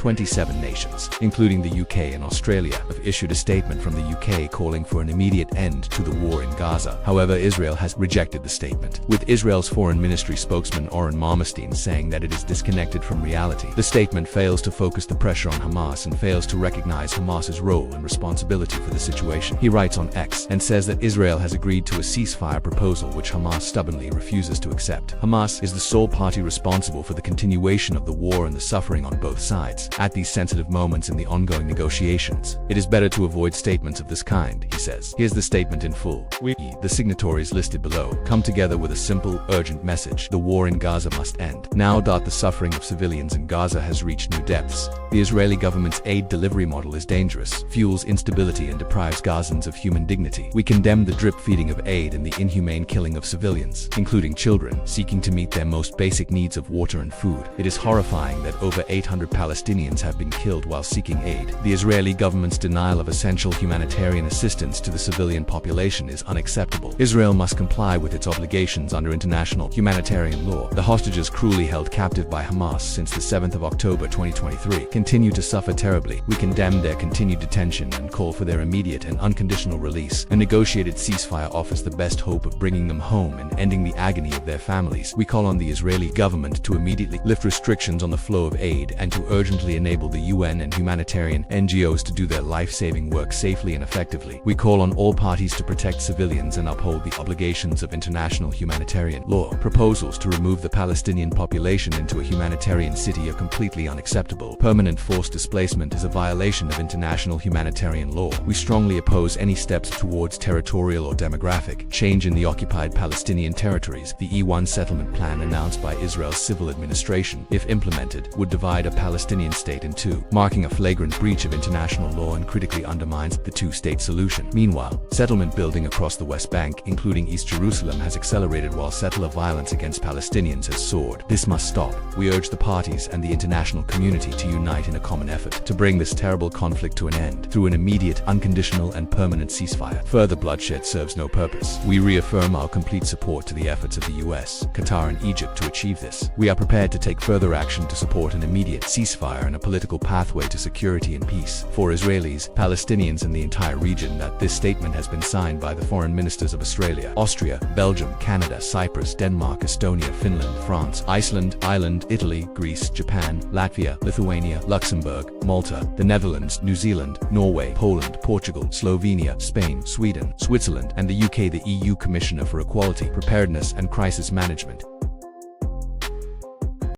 27 nations, including the UK and Australia, have issued a statement from the UK calling for an immediate end to the war in Gaza. However, Israel has rejected the statement, with Israel's Foreign Ministry spokesman Oren Marmerstein saying that it is disconnected from reality. The statement fails to focus the pressure on Hamas and fails to recognize Hamas's role and responsibility for the situation. He writes on X and says that Israel has agreed to a ceasefire proposal which Hamas stubbornly refuses to accept. Hamas is the sole party responsible for the continuation of the war and the suffering on both sides. At these sensitive moments in the ongoing negotiations, it is better to avoid statements of this kind, he says. Here's the statement in full. We, the signatories listed below, come together with a simple, urgent message. The war in Gaza must end. Now the suffering of civilians in Gaza has reached new depths. The Israeli government's aid delivery model is dangerous, fuels instability and deprives Gazans of human dignity. We condemn the drip feeding of aid and the inhumane killing of civilians, including children, seeking to meet their most basic needs of water and food. It is horrifying that over 800 Palestinians have been killed while seeking aid. The Israeli government's denial of essential humanitarian assistance to the civilian population is unacceptable. Israel must comply with its obligations under international humanitarian law. The hostages cruelly held captive by Hamas since the 7th of October 2023 continue to suffer terribly. We condemn their continued detention and call for their immediate and unconditional release. A negotiated ceasefire offers the best hope of bringing them home and ending the agony of their families. We call on the Israeli government to immediately lift restrictions on the flow of aid and to urgently enable the UN and humanitarian NGOs to do their life-saving work safely and effectively. We call on all parties to protect civilians and uphold the obligations of international humanitarian law. Proposals to remove the Palestinian population into a humanitarian city are completely unacceptable. Permanent forced displacement is a violation of international humanitarian law. We strongly oppose any steps towards territorial or demographic change in the occupied Palestinian territories. The E1 settlement plan announced by Israel's civil administration, if implemented, would divide a Palestinian state in two, marking a flagrant breach of international law and critically undermines the two-state solution. Meanwhile, settlement building across the West Bank, including East Jerusalem, has accelerated while settler violence against Palestinians has soared. This must stop. We urge the parties and the international community to unite in a common effort to bring this terrible conflict to an end through an immediate, unconditional and permanent ceasefire. Further bloodshed serves no purpose. We reaffirm our complete support to the efforts of the US, Qatar and Egypt to achieve this. We are prepared to take further action to support an immediate ceasefire and a political pathway to security and peace for Israelis, Palestinians and the entire region. That this statement has been signed by the foreign ministers of Australia, Austria, Belgium, Canada, Cyprus, Denmark, Estonia, Finland, France, Iceland, Ireland, Italy, Greece, Japan, Latvia, Lithuania, Luxembourg, Malta, the Netherlands, New Zealand, Norway, Poland, Portugal, Slovenia, Spain, Sweden, Switzerland, and the UK. The EU Commissioner for Equality, Preparedness and Crisis Management,